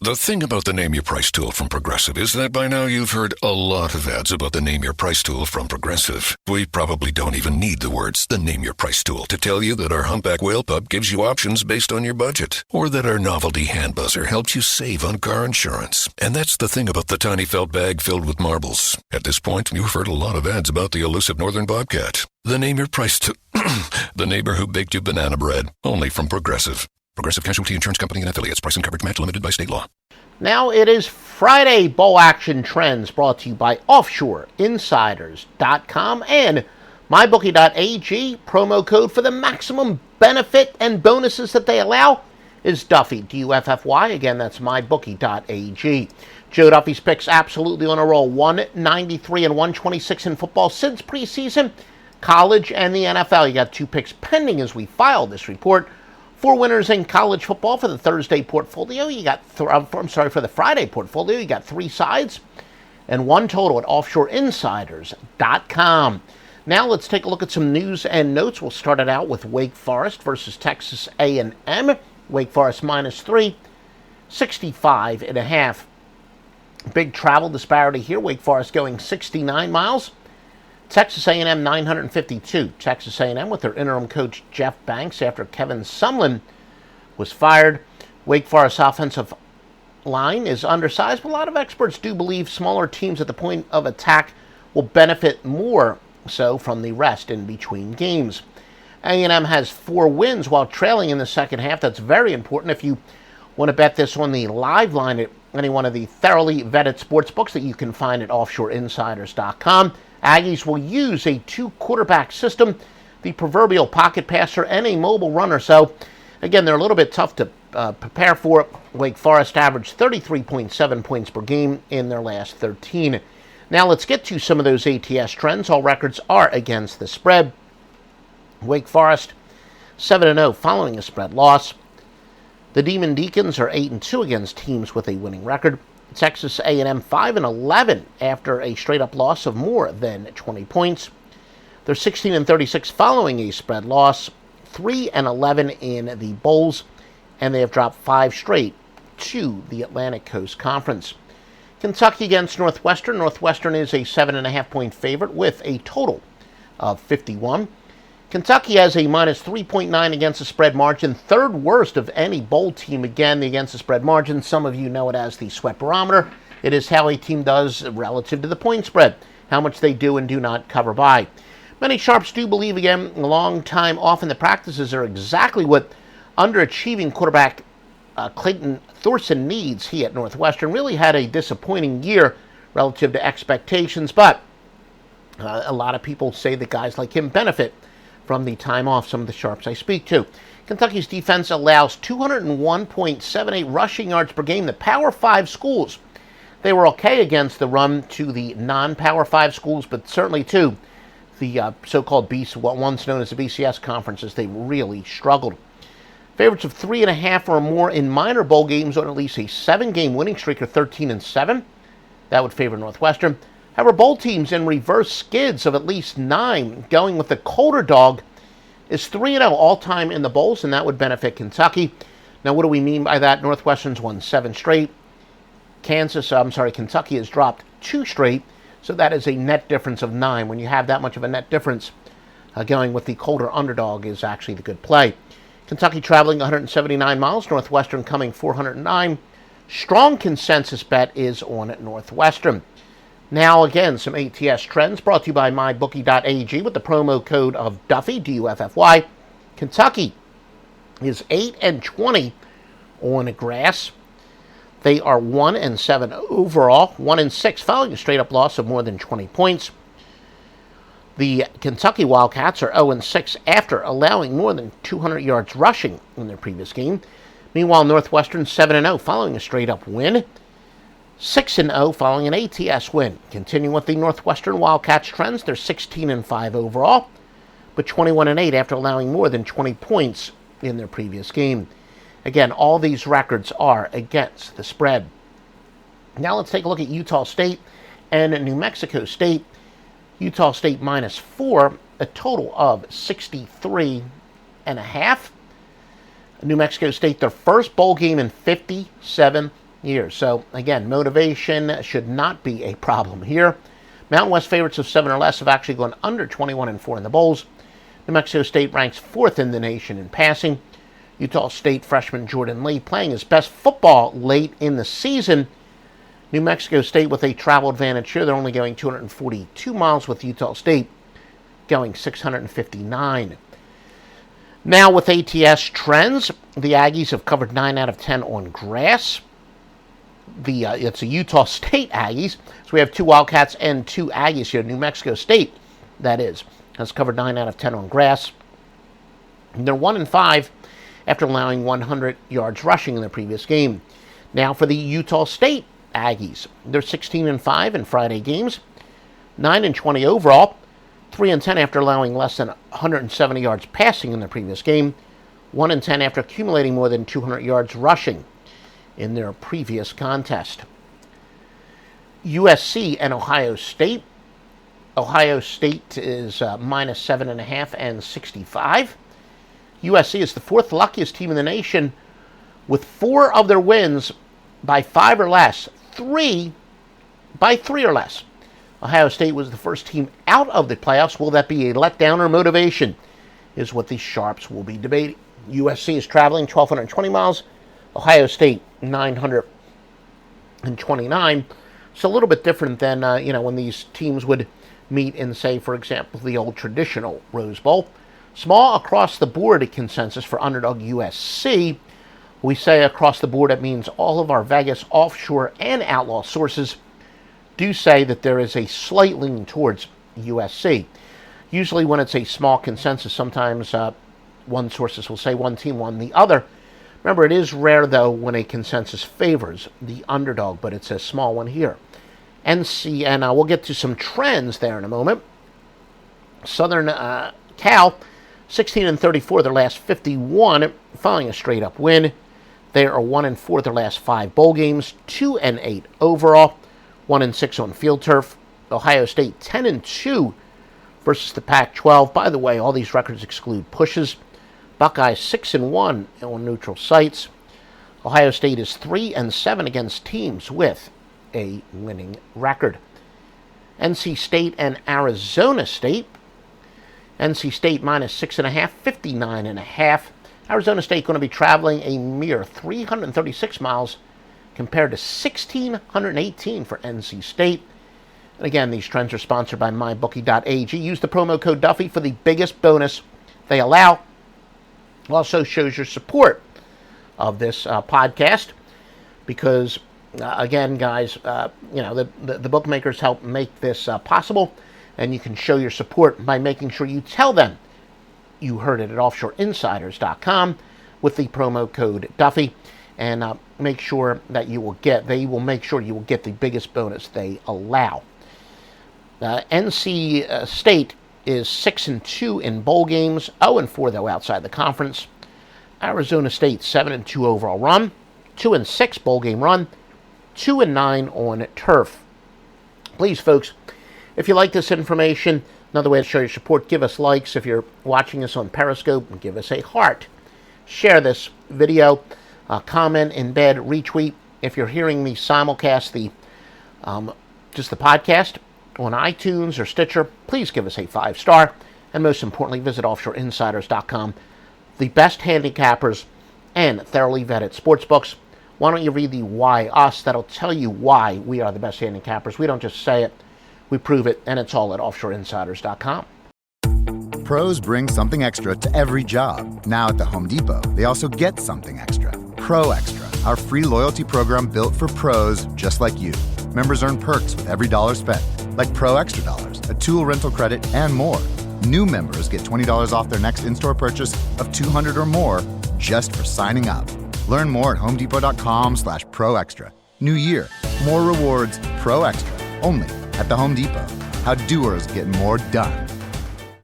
The thing about the Name Your Price tool from Progressive is that by now you've heard a lot of ads about the Name Your Price tool from Progressive. We probably don't even need the words, the Name Your Price tool, to tell you that our Humpback Whale Pup gives you options based on your budget, or that our novelty hand buzzer helps you save on car insurance. And that's the thing about the tiny felt bag filled with marbles. At this point, you've heard a lot of ads about the elusive northern bobcat. The Name Your Price tool, the neighbor who baked you banana bread, only from Progressive. Progressive Casualty Insurance Company and Affiliates. Price and coverage match limited by state law. Now it is Friday Bowl Action Trends, brought to you by OffshoreInsiders.com and MyBookie.ag. Promo code for the maximum benefit and bonuses that they allow is Duffy, D-U-F-F-Y. Again, that's MyBookie.ag. Joe Duffy's picks absolutely on a roll. 193 and 126 in football since preseason, college, and the NFL. You got 2 picks pending as we file this report. 4 winners in college football for the Thursday portfolio. You got, for the Friday portfolio. You got 3 sides and 1 total at OffshoreInsiders.com. Now let's take a look at some news and notes. We'll start it out with Wake Forest versus Texas A&M. Wake Forest -3, 65.5. Big travel disparity here. Wake Forest going 69 miles. Texas A&M 952. Texas A&M with their interim coach Jeff Banks after Kevin Sumlin was fired. Wake Forest offensive line is undersized, but a lot of experts do believe smaller teams at the point of attack will benefit more so from the rest in between games. A&M has 4 wins while trailing in the second half. That's very important if you want to bet this on the live line at any one of the thoroughly vetted sports books that you can find at OffshoreInsiders.com. Aggies will use a 2-quarterback system, the proverbial pocket passer, and a mobile runner. So, again, they're a little bit tough to prepare for. Wake Forest averaged 33.7 points per game in their last 13. Now let's get to some of those ATS trends. All records are against the spread. Wake Forest 7-0 following a spread loss. The Demon Deacons are 8-2 against teams with a winning record. Texas A&M 5-11 after a straight-up loss of more than 20 points. They're 16-36 following a spread loss, 3-11 in the bowls, and they have dropped 5 straight to the Atlantic Coast Conference. Kentucky against Northwestern. Northwestern is a 7.5-point favorite with a total of 51. Kentucky has a -3.9 against the spread margin, 3rd worst of any bowl team again against the spread margin. Some of you know it as the sweat barometer. It is how a team does relative to the point spread, how much they do and do not cover by. Many sharps do believe, again, a long time off in the practices are exactly what underachieving quarterback Clayton Thorson needs. He at Northwestern really had a disappointing year relative to expectations, but a lot of people say that guys like him benefit from the time off, some of the sharps I speak to. Kentucky's defense allows 201.78 rushing yards per game. The Power 5 schools, they were okay against the run to the non-Power 5 schools, but certainly to the so-called once known as the BCS conferences, they really struggled. Favorites of 3.5 or more in minor bowl games on at least a 7-game winning streak are 13-7. That would favor Northwestern. However, bowl teams in reverse skids of at least 9, going with the colder dog, is 3-0 all-time in the bowls, and that would benefit Kentucky. Now, what do we mean by that? Northwestern's won 7 straight. Kentucky has dropped 2 straight, so that is a net difference of 9. When you have that much of a net difference, going with the colder underdog is actually the good play. Kentucky traveling 179 miles, Northwestern coming 409. Strong consensus bet is on Northwestern. Now, again, some ATS trends brought to you by MyBookie.ag with the promo code of Duffy, D-U-F-F-Y. Kentucky is 8-20 on grass. They are 1-7 overall, 1-6 following a straight-up loss of more than 20 points. The Kentucky Wildcats are 0-6 after allowing more than 200 yards rushing in their previous game. Meanwhile, Northwestern 7-0 following a straight-up win. 6-0 following an ATS win. Continuing with the Northwestern Wildcats trends, they're 16-5 overall, but 21-8 after allowing more than 20 points in their previous game. Again, all these records are against the spread. Now let's take a look at Utah State and New Mexico State. Utah State -4, a total of 63.5. New Mexico State, their first bowl game in 57 years. So, again, motivation should not be a problem here. Mountain West favorites of 7 or less have actually gone under 21-4 in the bowls. New Mexico State ranks 4th in the nation in passing. Utah State freshman Jordan Lee playing his best football late in the season. New Mexico State with a travel advantage here. They're only going 242 miles with Utah State going 659. Now with ATS trends, the Aggies have covered 9 out of 10 on grass. It's a Utah State Aggies. So we have 2 Wildcats and 2 Aggies here. New Mexico State, that is, has covered 9 out of 10 on grass. And they're 1-5 after allowing 100 yards rushing in the previous game. Now for the Utah State Aggies, they're 16-5 in Friday games, 9-20 overall, 3-10 after allowing less than 170 yards passing in the previous game, 1-10 after accumulating more than 200 yards rushing in their previous contest. USC and Ohio State. Ohio State is minus 7.5 and 65. USC is the 4th luckiest team in the nation with 4 of their wins by 5 or less, 3 by 3 or less. Ohio State was the first team out of the playoffs. Will that be a letdown or motivation? Is what these sharps will be debating. USC is traveling 1,220 miles. Ohio State 929. It's a little bit different than when these teams would meet in, say, for example, the old traditional Rose Bowl. Small across the board consensus for underdog USC. We say across the board, it means all of our Vegas offshore and outlaw sources do say that there is a slight lean towards USC. Usually when it's a small consensus, sometimes one sources will say one team won the other. Remember, it is rare, though, when a consensus favors the underdog, but it's a small one here. NC, and we'll get to some trends there in a moment. Southern Cal, 16-34 their last 51, following a straight-up win. They are 1-4 their last 5 bowl games, 2-8 overall, 1-6 on field turf. Ohio State 10-2 versus the Pac-12. By the way, all these records exclude pushes. Buckeyes 6-1 on neutral sites. Ohio State is 3-7 against teams with a winning record. NC State and Arizona State. NC State minus 6.5, 59.5. Arizona State going to be traveling a mere 336 miles compared to 1,618 for NC State. And again, these trends are sponsored by MyBookie.ag. Use the promo code Duffy for the biggest bonus they allow. Also shows your support of this podcast because, again, guys, the bookmakers help make this possible, and you can show your support by making sure you tell them you heard it at offshoreinsiders.com with the promo code Duffy, and make sure that they will make sure you will get the biggest bonus they allow. NC State is 6-2 in bowl games, 0-4 though outside the conference. Arizona State 7-2 overall run, 2-6 bowl game run, 2-9 on turf. Please, folks, if you like this information, another way to show your support, give us likes. If you're watching us on Periscope, give us a heart. Share this video, comment, embed, retweet. If you're hearing me simulcast the podcast on iTunes or Stitcher, please give us a 5-star. And most importantly, visit offshoreinsiders.com. The best handicappers and thoroughly vetted sportsbooks. Why don't you read the Why Us? That'll tell you why we are the best handicappers. We don't just say it, we prove it, and it's all at offshoreinsiders.com. Pros bring something extra to every job. Now at the Home Depot, they also get something extra. Pro Extra, our free loyalty program built for pros just like you. Members earn perks with every dollar spent, like Pro Extra Dollars, a tool rental credit, and more. New members get $20 off their next in-store purchase of $200 or more just for signing up. Learn more at homedepot.com/Pro Extra. New year, more rewards, Pro Extra, only at the Home Depot. How doers get more done.